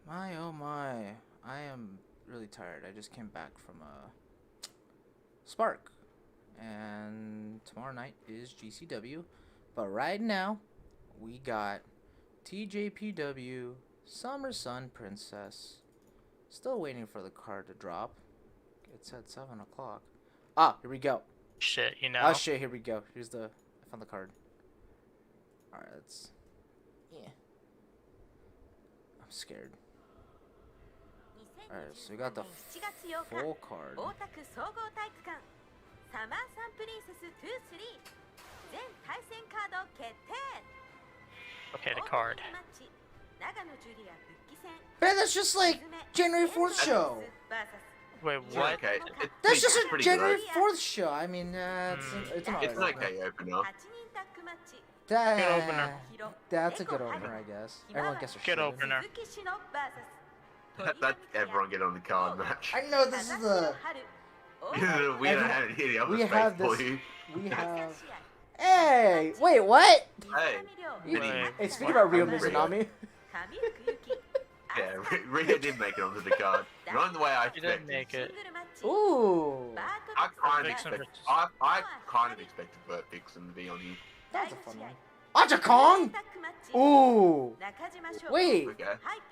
My oh my, I am really tired. I just came back from Spark, and tomorrow night is GCW, but right now we got TJPW Summer Sun Princess. Still waiting for the card to drop. It's at 7 o'clock. Ah, here we go. Shit, you know. Oh shit, here we go. I found the card. All right, let's. Yeah. I'm scared. Alright, so we got the full card. Okay, the card. Man, that's just like January 4th show. Wait, It's what? okay. That's just a pretty January good. 4th show. I mean, it's an alright It's an okay opener. Good opener. That's a good opener, I guess. Everyone gets a Good opener. Let everyone get on the card match. I know this is the. We don't have it here. We I'm have for this. you. We have. Hey! Wait, what? Hey. Hey, speaking about Ryo Mizunami. Yeah, Rhea did make it onto the card. Not in the way I You didn't expected. make it. Ooh. I kind of Vixen expected. versus- I kind of expected Burt Vixen to be on here. That's a fun one. Aja Kong? Ooh. Wait. Okay.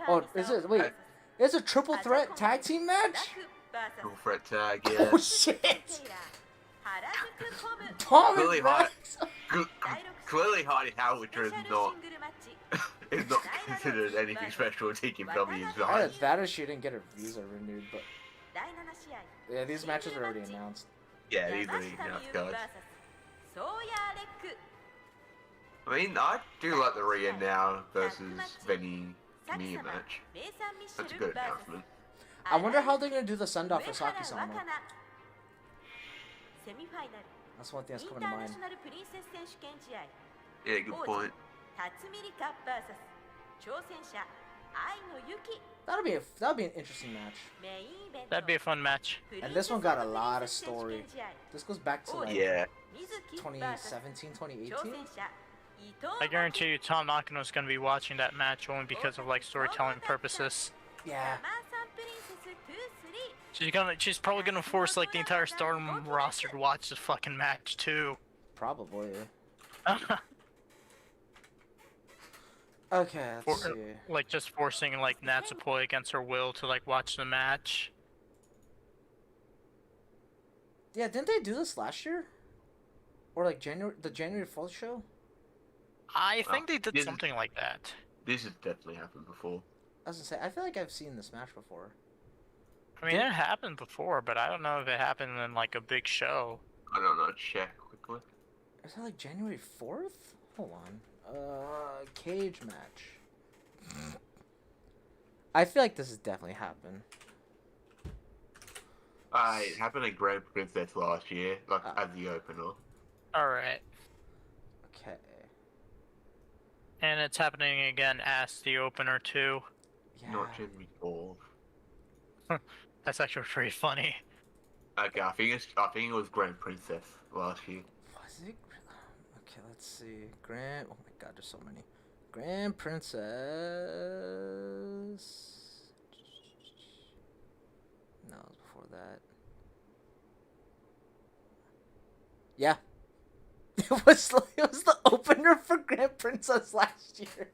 Oh, is it? Wait. It's a triple threat tag team match? Full threat tag. Yeah. Oh shit! Tom Clearly and hot. Max. Clearly, Hardy Howard is not considered anything special in TJPW's Either eyes. that or she didn't get her visa renewed, but yeah, these matches are already announced. Yeah, these are the enough cards. I mean, I do like the Rhea now versus Benny Mia match. That's a good announcement. I wonder how they're gonna do the send off for Saki-sama. That's one thing that's coming to mind. Yeah, good point. That'll be an interesting match. That'd be a fun match. And this one got a lot of story. This goes back to like Yeah. 2017, 2018. I guarantee you Tom Nakano's gonna be watching that match only because of like storytelling purposes. Yeah. She's probably gonna force like the entire Stardom roster to watch this fucking match too. Probably. Okay, let's see. Like just forcing like Natsupoi against her will to like watch the match. Yeah, didn't they do this last year? Or like the January 4th show? I think they did this is- something like that. This has definitely happened before. I was gonna say, I feel like I've seen this match before. I mean, it happened before, but I don't know if it happened in like a big show. I don't know, check quickly. Is that like January 4th? Hold on. Cage match. I feel like this has definitely happened. It happened at Grand Princess last year, like as the opener. Alright. Okay. And it's happening again as the opener too. Yeah. Not January 4th. That's actually pretty funny. Okay, I think it was Grand Princess last year. Was it? Okay, let's see. Grand. Oh my god, there's so many. Grand Princess. No, it was before that. Yeah. It was the opener for Grand Princess last year.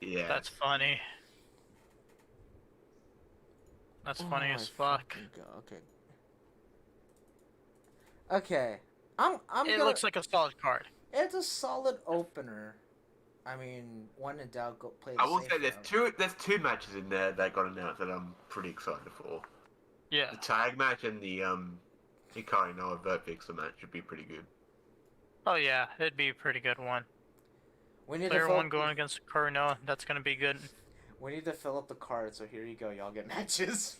Yeah. That's funny. That's funny Oh as my fuck. fucking God, okay. Okay. I'm It gonna, looks like a solid card. It's a solid opener. I mean, when in doubt, go play the I will safe say route. there's two matches in there that got announced that I'm pretty excited for. Yeah. The tag match and the Hikari Noah Vert Vixen match should be pretty good. Oh yeah, it'd be a pretty good one. We need Player to one going against Karino, that's gonna be good. We need to fill up the card, so here you go. Y'all get matches.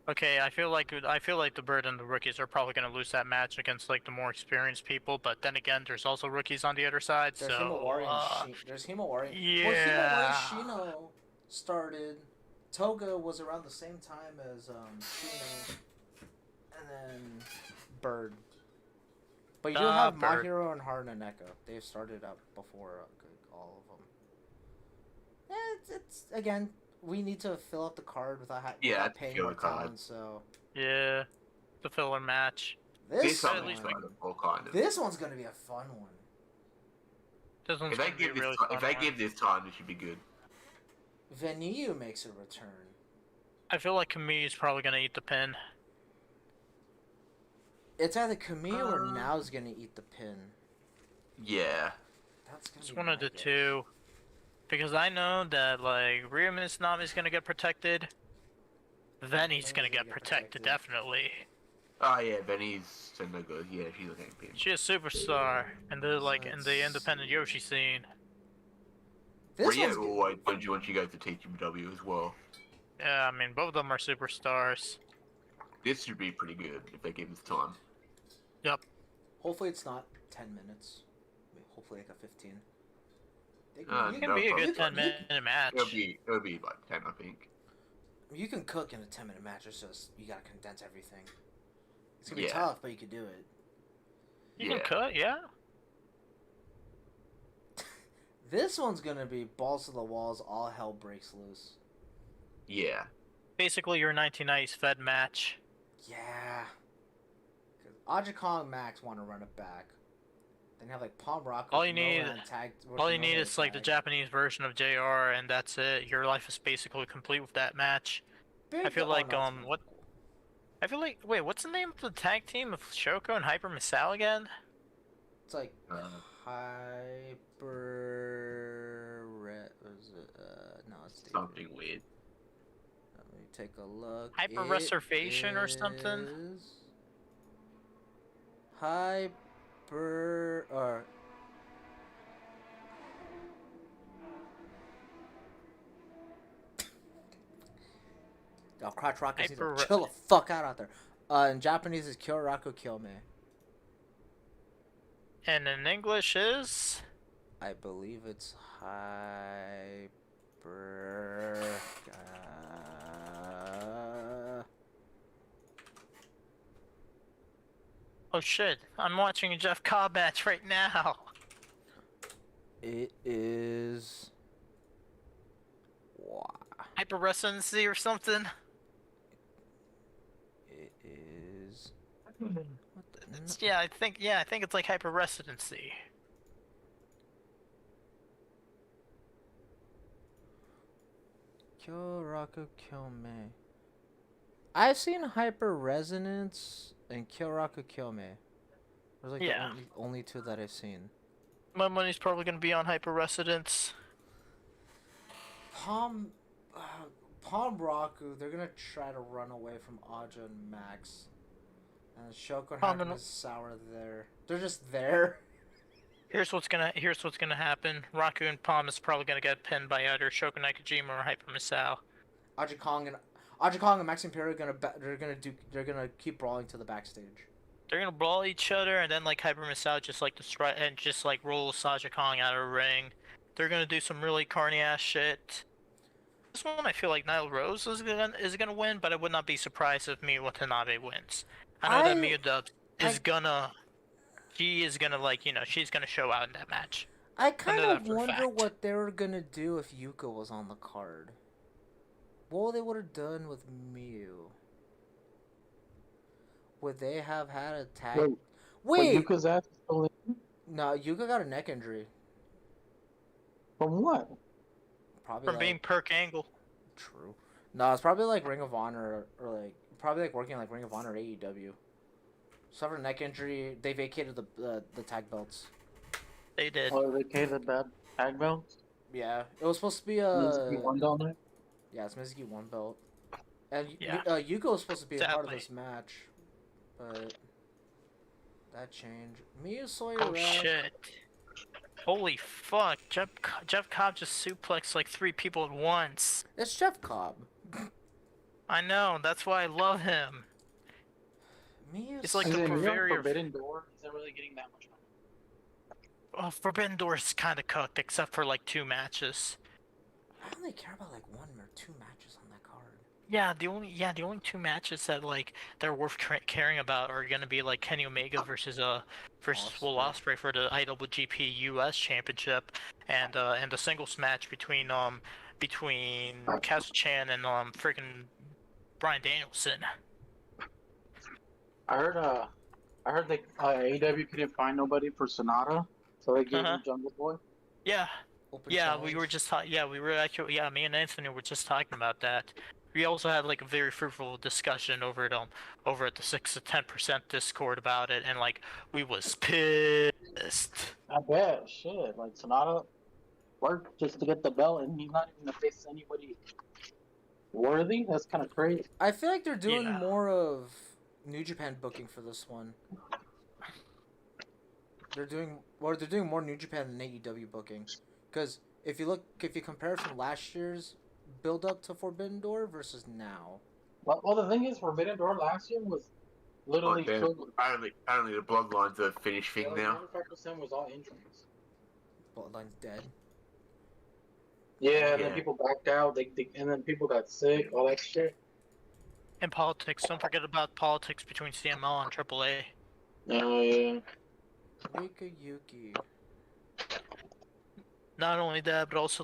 Okay, I feel like the Bird and the rookies are probably gonna lose that match against like the more experienced people, but then again, there's also rookies on the other side. There's So Himawari and there's Himawari. yeah. Well, Himawari Shino started. Toga was around the same time as Shino, and then Bird. But you do have Bird. Mahiro and Haruna Neko. They've started up before all of them. Yeah, again, we need to fill out the card without, Yeah, without it's paying fill more the card. talent. So Yeah, the filler match. this one's at least one, flexible, kind of. this one's gonna be a fun one. This one's If they gonna be a give this, really if fun they one. give this time, it should be good. Venue makes a return. I feel like Kami's probably gonna eat the pin. It's either Kamiya or Now's gonna eat the pin. Yeah. That's gonna It's be one my of the guess. two. Because I know that, like, Rhea Nami's gonna get protected. Venny's gonna get protected, definitely. Oh yeah, Benny's so no good. Yeah, she's a champion. She's a superstar, and they're like in the independent Yoshi scene. This Rhea one's good. always once you go to TJPW as well. Yeah, I mean, both of them are superstars. This should be pretty good if they give this time. Yep. Hopefully it's not 10 minutes. I mean, hopefully like a 15. It can be a good 10-minute match. It'll be like 10, I think. You can cook in a 10-minute match. It's just you gotta condense everything. It's gonna be Yeah. tough, but you can do it. You can cut, yeah. This one's gonna be balls to the walls. All hell breaks loose. Yeah. Basically, your 1990s Fed match. Yeah. Because Aja Kong Max want to run it back. Then you have like Palm Rock. All you need, tag, all you need is like the Japanese version of JR, and that's it. Your life is basically complete with that match. I feel like what? I feel like what's the name of the tag team of Shoko and Hyper Misao again? It's like Hyper. Was it? No, it's something weird. Let me take a look. Hyper Reservation or something. Hyper or. Oh, Crotch Rock is chill the fuck out there. In Japanese is Kyoraku Kyome. And in English is? I believe it's Hyper. Oh shit! I'm watching a Jeff Cobb match right now. It is. Wow. Hyper Residency or something. It is. Yeah, I think it's like Hyper Residency. Kyoraku Kyome. I've seen Hyper Resonance and Kyoraku Kyome. There's like the only two that I've seen. My money's probably gonna be on Hyper Residence. Palm Raku, they're gonna try to run away from Aja and Max. And Shoko and Hyper Sour there. They're just there. Here's what's gonna happen. Raku and Palm is probably gonna get pinned by either Shoko Nakajima or Hyper Misao. Aja Kong and Max Imperial they're gonna keep brawling to the backstage. They're gonna brawl each other, and then like Hyper Misao just roll Aja Kong out of the ring. They're gonna do some really carny ass shit. This one I feel like Nyla Rose is gonna win, but I would not be surprised if Miyu Watanabe wins. I know that Miyu Dubs is gonna. She is gonna she's gonna show out in that match. I kind of wonder what they were gonna do if Yuka was on the card. What they would have done with Miyu? Would they have had a tag? Wait. Yuka's ass is still in? No, Yuka got a neck injury. From what? Probably from being Perk Angle. True. No, it's probably like Ring of Honor or like probably like working like Ring of Honor or AEW. Suffered a neck injury. They vacated the tag belts. They did. Oh, they vacated that tag belts? Yeah, it was supposed to be Mizuki one belt now? Yeah, it's Mizuki one belt. And Yuko was supposed to be a part of this match, but that changed. Miyu Sawyer. Oh shit! Holy fuck! Jeff Cobb just suplexed like 3 people at once. It's Jeff Cobb. I know. That's why I love him. It's like the Forbidden Door isn't really getting that much money. Forbidden Door is kind of cooked, except for like 2 matches. I only care about like 1 or 2 matches on that card. the only two matches that like they're worth caring about are gonna be like Kenny Omega versus Will Ospreay. Ospreay for the IWGP US Championship, and the singles match between Kazuchan and freaking Bryan Danielson. I heard they AEW couldn't find nobody for Sonata, so they gave Uh-huh. him Jungle Boy. Yeah, Open yeah, challenge. we were actually, me and Anthony were just talking about that. We also had like a very fruitful discussion over at the 6 to 10% Discord about it, and like we was pissed. I bet. Shit, like Sonata worked just to get the belt, and he's not even gonna face anybody worthy. That's kind of crazy. I feel like they're doing Yeah. more of New Japan booking for this one. They're doing more New Japan than AEW booking, because if you compare it from last year's build up to Forbidden Door versus now, Well, the thing is, Forbidden Door last year was literally damn. filled with. Apparently the bloodline's a finished thing now. 95% was all injuries. Bloodline's dead. Yeah, and then Yeah. people backed out. And then people got sick. All that shit. And politics. Don't forget about politics between CML and AAA. Oh yeah. Rika Yuki. Not only that, but also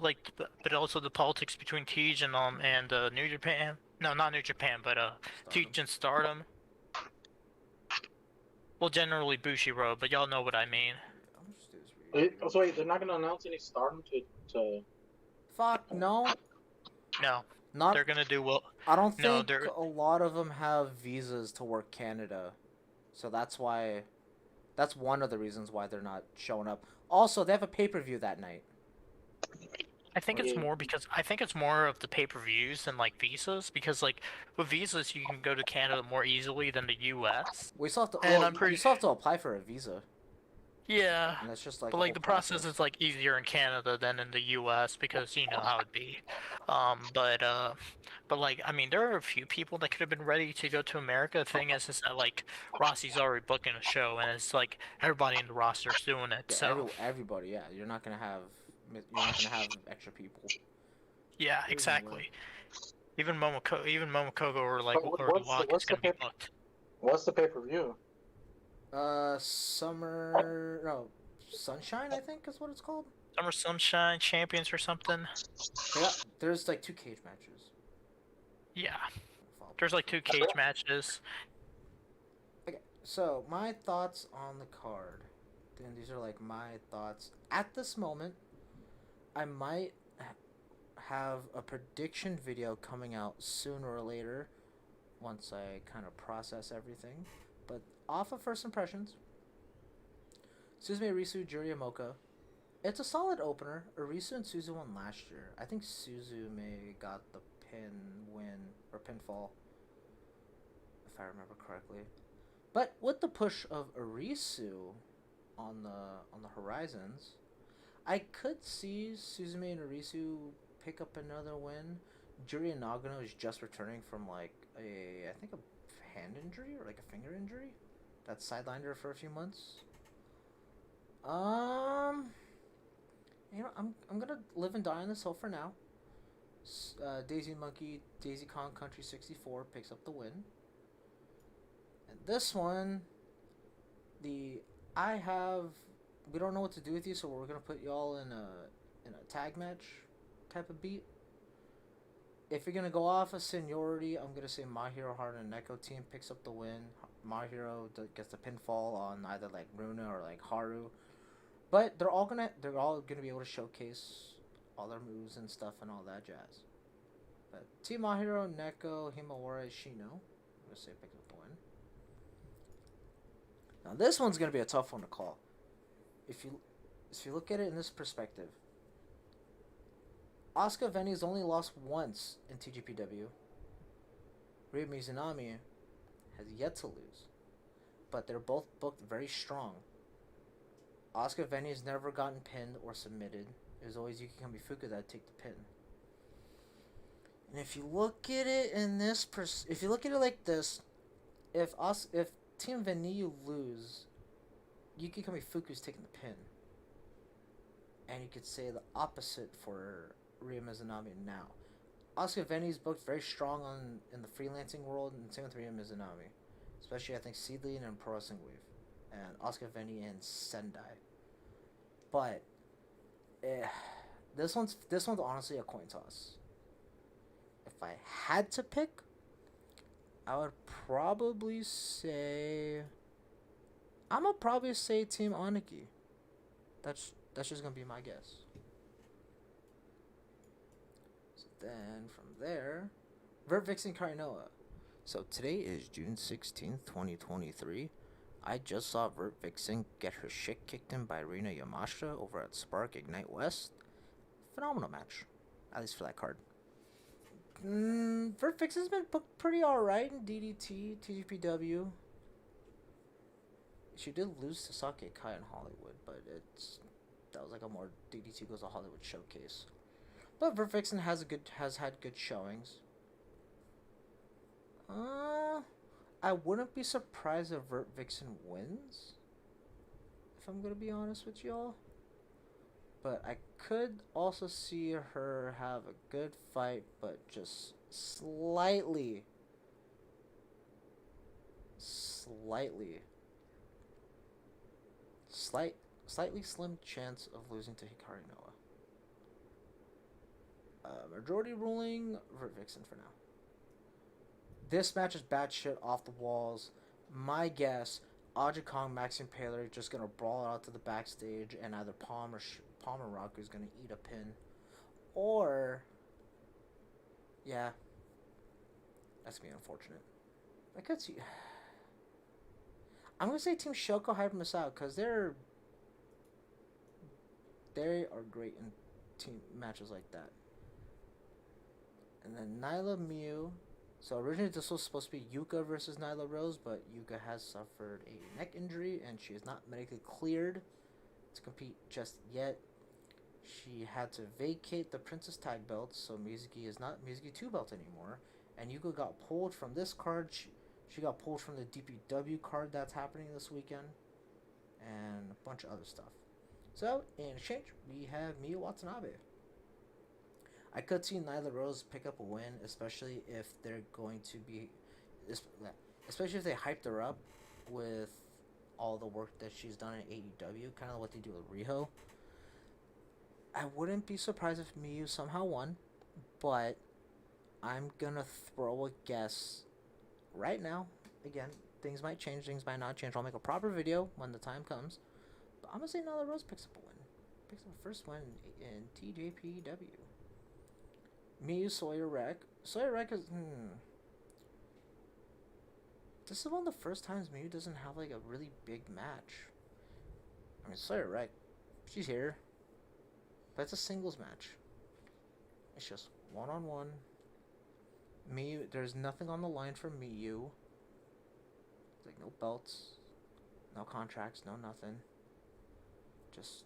the politics between Tej and New Japan. No, not New Japan, but Tej and Stardom. Well, generally Bushiroad, but y'all know what I mean. I'm just do this read. So wait, they're not gonna announce any Stardom to. Fuck no. No, Not. they're gonna do well. I don't No, think they're a lot of them have visas to work Canada, so that's why. That's one of the reasons why they're not showing up. Also, they have a pay-per-view that night. I think it's more of the pay-per-views than like visas, because like with visas you can go to Canada more easily than the U.S. We still have to. And Well, I'm pretty- you still have to apply for a visa, Yeah, and that's just like. but a like whole the process is like easier in Canada than in the U.S. because you know how it'd be. But like I mean, there are a few people that could have been ready to go to America. The thing is that like Rossi's already booking a show, and it's like everybody in the roster's doing it. Yeah, So everybody. Yeah, you're not gonna have extra people. yeah, exactly. Even Momokogo or like But or what's- Lock what's is gonna the be booked. What's the pay-per-view? Sunshine, I think is what it's called. Summer Sunshine Champions or something. There's like 2 cage matches. Yeah, there's like 2 cage matches. Okay, so my thoughts on the card. Then these are like my thoughts at this moment. I might have a prediction video coming out sooner or later once I kind of process everything. But off of first impressions, Suzume Arisu, Juri Amoka. It's a solid opener. Arisu and Suzu won last year. I think Suzume got the win or pinfall, if I remember correctly. But with the push of Arisu on the horizons, I could see Suzume and Arisu pick up another win. Juri Nagano is just returning from like I think a hand injury or like a finger injury that sidelined her for a few months. I'm gonna live and die on this hill for now. Daisy Monkey, Daisy Kong Country 64 picks up the win. And this one, we don't know what to do with you, so we're gonna put y'all in a tag match type of beat. If you're gonna go off of seniority, I'm gonna say Mahiro Hard and Neko team picks up the win. Mahiro gets the pinfall on either like Runa or like Haru, but they're all gonna be able to showcase all their moves and stuff and all that jazz. But Team Mahiro, Neko, Himawara, Shino, I'm gonna say picks up the win. Now this one's gonna be a tough one to call. If you look at it in this perspective, Asuka Veni's only lost once in TJPW. Ryo Mizunami has yet to lose, but they're both booked very strong. Asuka Veni has never gotten pinned or submitted. It was always Yuki Kamifuka that take the pin. And if you look at it if you look at it like this, if Team Veni lose, Yuki Kamifuku's taking the pin. And you could say the opposite for Ryo Mizunami now. Asuka Veni's booked very strong in the freelancing world, and same with Ryo Mizunami. Especially, I think, Seedling and Pro Wrestling Wave. And Asuka Veni and Sendai. But, this one's honestly a coin toss. If I had to pick, I would probably say... I'm gonna probably say Team Aniki. That's just gonna be my guess. So then from there, Vert Vixen Karinoa. So today is June 16th, 2023. I just saw Vert Vixen get her shit kicked in by Rina Yamashita over at Spark Ignite West. Phenomenal match, at least for that card. Vert Vixen's been booked pretty alright in DDT, TJPW. She did lose to Sake Kai in Hollywood, but that was like a more DDT goes to Hollywood showcase. But Vert Vixen has had good showings. I wouldn't be surprised if Vert Vixen wins, if I'm gonna be honest with y'all. But I could also see her have a good fight, but just slightly slim chance of losing to Hikari Noah. Majority ruling Vert Vixen for now. This match is bad shit off the walls. My guess, Aja Kong, Maxine Paler just gonna brawl out to the backstage, and either Palm or Raku is gonna eat a pin, or yeah, that's gonna be unfortunate. I could see. I'm gonna say Team Shoko Hyper Masao because they are great in team matches like that. And then Nyla Mew. So originally this was supposed to be Yuka versus Nyla Rose, but Yuka has suffered a neck injury and she is not medically cleared to compete just yet. She had to vacate the Princess Tag belt, so Mizuki is not Mizuki 2 belt anymore. And Yuka got pulled from this card. She got pulled from the DPW card that's happening this weekend. And a bunch of other stuff. So, in exchange, we have Miyu Watanabe. I could see Nyla Rose pick up a win, especially if they're going to be... Especially if they hyped her up with all the work that she's done in AEW. Kind of what they do with Riho. I wouldn't be surprised if Miyu somehow won. But I'm gonna throw a guess right now. Again, things might change, things might not change. I'll make a proper video when the time comes. But I'm gonna say Nyla Rose picks up a win. Picks up the first win in TJPW. Miyu Sawyer Wreck. Sawyer Wreck is... This is one of the first times Miyu doesn't have like a really big match. I mean, Sawyer Wreck, she's here. But it's a singles match. It's just one-on-one. Miyu, there's nothing on the line for Miyu. Like no belts, no contracts, no nothing. Just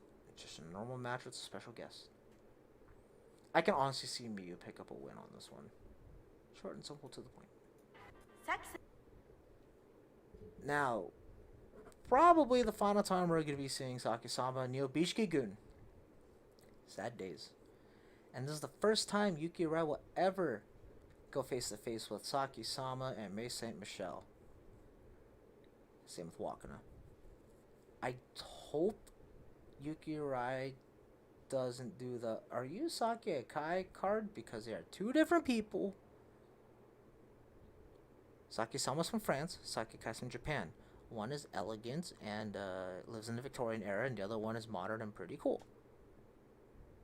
a normal match with a special guest. I can honestly see Miyu pick up a win on this one. Short and simple to the point. Now, probably the final time we're going to be seeing Saki-sama and Nobishiki-gun. Sad days. And this is the first time Yuki Rai will ever go face to face with Saki-sama and May Saint Michelle. Same with Wakana. I hope Yuki Rai doesn't do the "Are you Saki Akai" card, because they are two different people. Saki-sama's from France, Saki Akai's from Japan. One is elegant and lives in the Victorian era, and the other one is modern and pretty cool.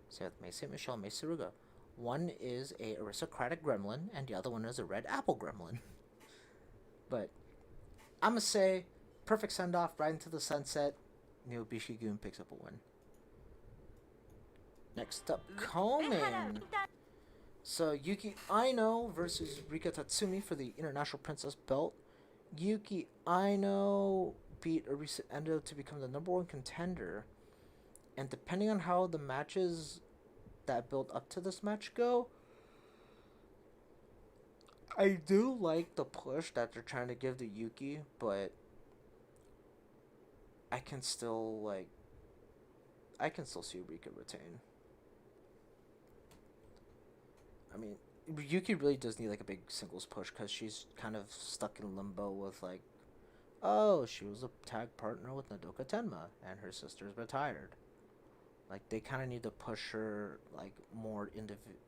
Same with May Saint Michelle, May Saruga. One is a aristocratic gremlin, and the other one is a red apple gremlin. But I'm gonna say perfect send-off right into the sunset. Nobishiki-gun picks up a win. Next up, Komen. So Yuki Aino versus Rika Tatsumi for the International Princess belt. Yuki Aino beat Arisa Endo to become the #1 contender. And depending on how the matches that build up to this match go, I do like the push that they're trying to give to Yuki, but I can still see Rika retain. I mean, Yuki really does need like a big singles push because she's kind of stuck in limbo with like, oh, she was a tag partner with Nodoka Tenma and her sister's retired. Like they kind of need to push her like more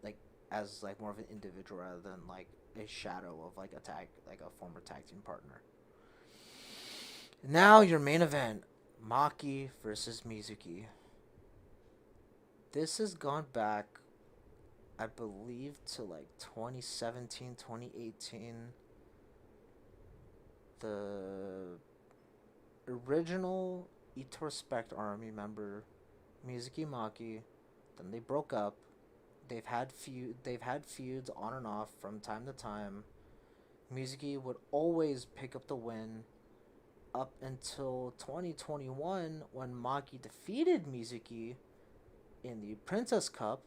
like as like more of an individual rather than like a shadow of like a former tag team partner. Now your main event, Maki versus Mizuki. This has gone back, I believe, to like 2017, 2018. The original Ito Respect Army member, Mizuki Maki, then they broke up. They've had feuds on and off from time to time. Mizuki would always pick up the win up until 2021 when Maki defeated Mizuki in the Princess Cup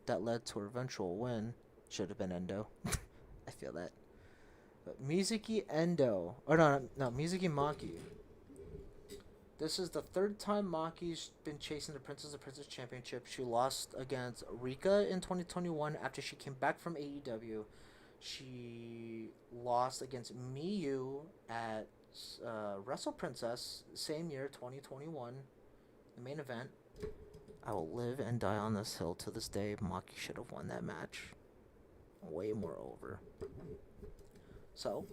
that led to her eventual win. Should have been Endo. I feel that. But Mizuki Endo. Or no, Mizuki Maki. This is the third time Maki's been chasing the Princess of Princess Championship. She lost against Rika in 2021 after she came back from AEW. She lost against Miyu at Wrestle Princess same year, 2021, the main event. I will live and die on this hill to this day. Maki should have won that match. Way more over. So,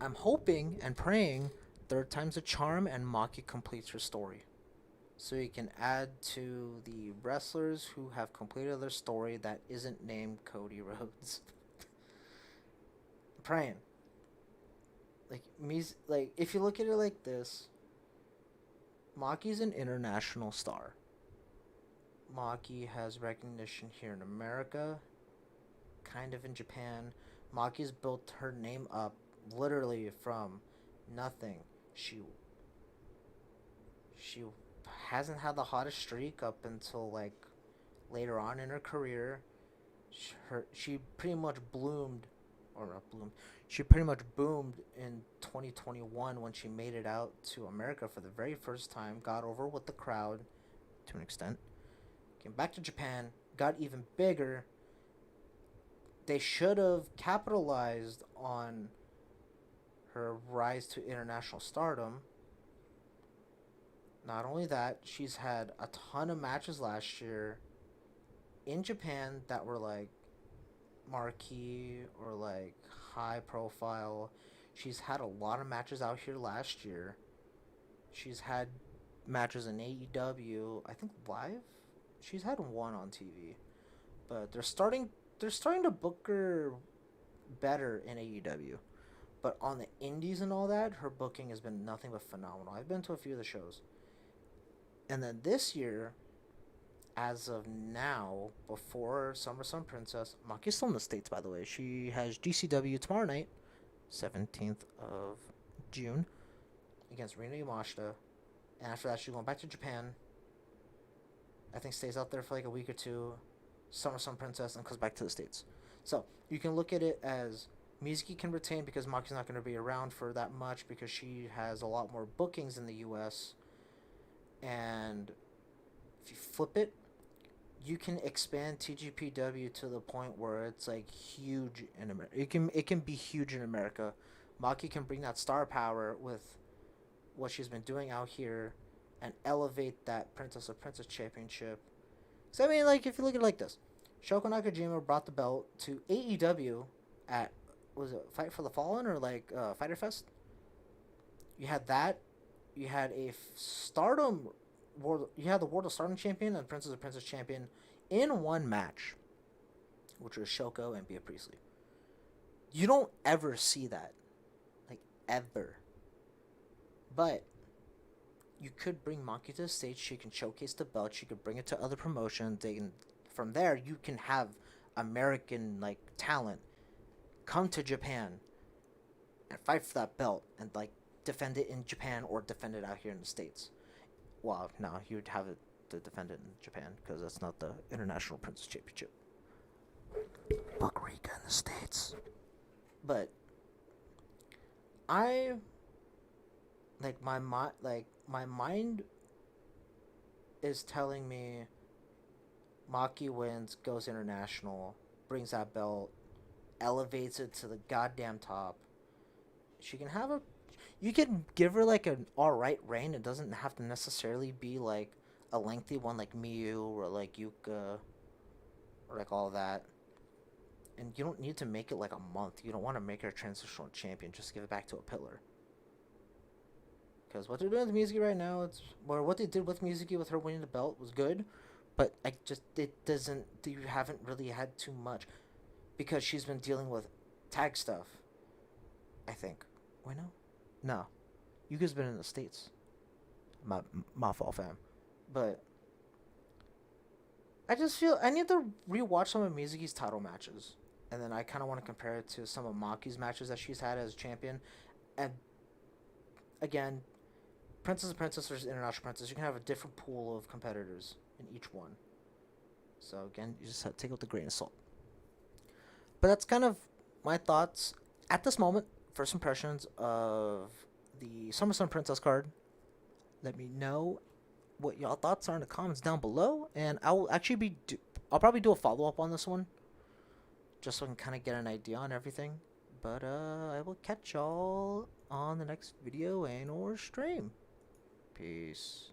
I'm hoping and praying third time's a charm and Maki completes her story. So you can add to the wrestlers who have completed their story that isn't named Cody Rhodes. Praying. Like if you look at it like this, Maki's an international star. Maki has recognition here in America, kind of in Japan. Maki's built her name up literally from nothing. She hasn't had the hottest streak up until like later on in her career. She pretty much bloomed, or not bloomed. She pretty much boomed in 2021 when she made it out to America for the very first time. Got over with the crowd to an extent. Came back to Japan, got even bigger. They should have capitalized on her rise to international stardom. Not only that, she's had a ton of matches last year in Japan that were like marquee or like high profile. She's had a lot of matches out here last year. She's had matches in AEW, I think live. She's had one on TV, but they're starting to book her better in AEW. But on the indies and all that, her booking has been nothing but phenomenal. I've been to a few of the shows. And then this year, as of now, before Summer Sun Princess, Maki's still in the States, by the way. She has GCW tomorrow night, 17th of June, against Rina Yamashita. And after that, she's going back to Japan. I think stays out there for like a week or two, Summer Sun Princess, and comes back to the States. So, you can look at it as Mizuki can retain because Maki's not going to be around for that much because she has a lot more bookings in the U.S. And if you flip it, you can expand TJPW to the point where it's like huge in America. It can be huge in America. Maki can bring that star power with what she's been doing out here and elevate that Princess of Princess Championship. So I mean, like if you look at it like this, Shoko Nakajima brought the belt to AEW at, was it Fight for the Fallen or like Fyter Fest? You had that. You had a Stardom World. You had the World of Stardom champion and Princess of Princess champion in one match, which was Shoko and Bea Priestley. You don't ever see that, like ever. But you could bring Maki to the stage. She can showcase the belt. She could bring it to other promotions. They can, from there, you can have American like talent come to Japan and fight for that belt and like defend it in Japan or defend it out here in the States. Well, no, you would have it to defend it in Japan because that's not the International Princess Championship. Book Rika in the States. But I like my mind is telling me Maki wins, goes international, brings that belt elevates it to the goddamn top. She can have a. You can give her like an alright reign. It doesn't have to necessarily be like a lengthy one like Miyu or like Yuka or like all that. And you don't need to make it like a month. You don't want to make her a transitional champion. Just give it back to a pillar. Because what they're doing with Mizuki right now, or what they did with Mizuki with her winning the belt was good, but it doesn't. You haven't really had too much, because she's been dealing with tag stuff. I think. Wait, no, Yuka's been in the States. My fault, fam. But I just feel I need to rewatch some of Mizuki's title matches, and then I kind of want to compare it to some of Maki's matches that she's had as champion, and again. Princess versus International Princess, you can have a different pool of competitors in each one. So again, you just have to take it with a grain of salt. But that's kind of my thoughts at this moment. First impressions of the Summer Sun Princess card. Let me know what y'all thoughts are in the comments down below, and I will actually I'll probably do a follow up on this one, just so I can kind of get an idea on everything. But I will catch y'all on the next video and or stream. Peace.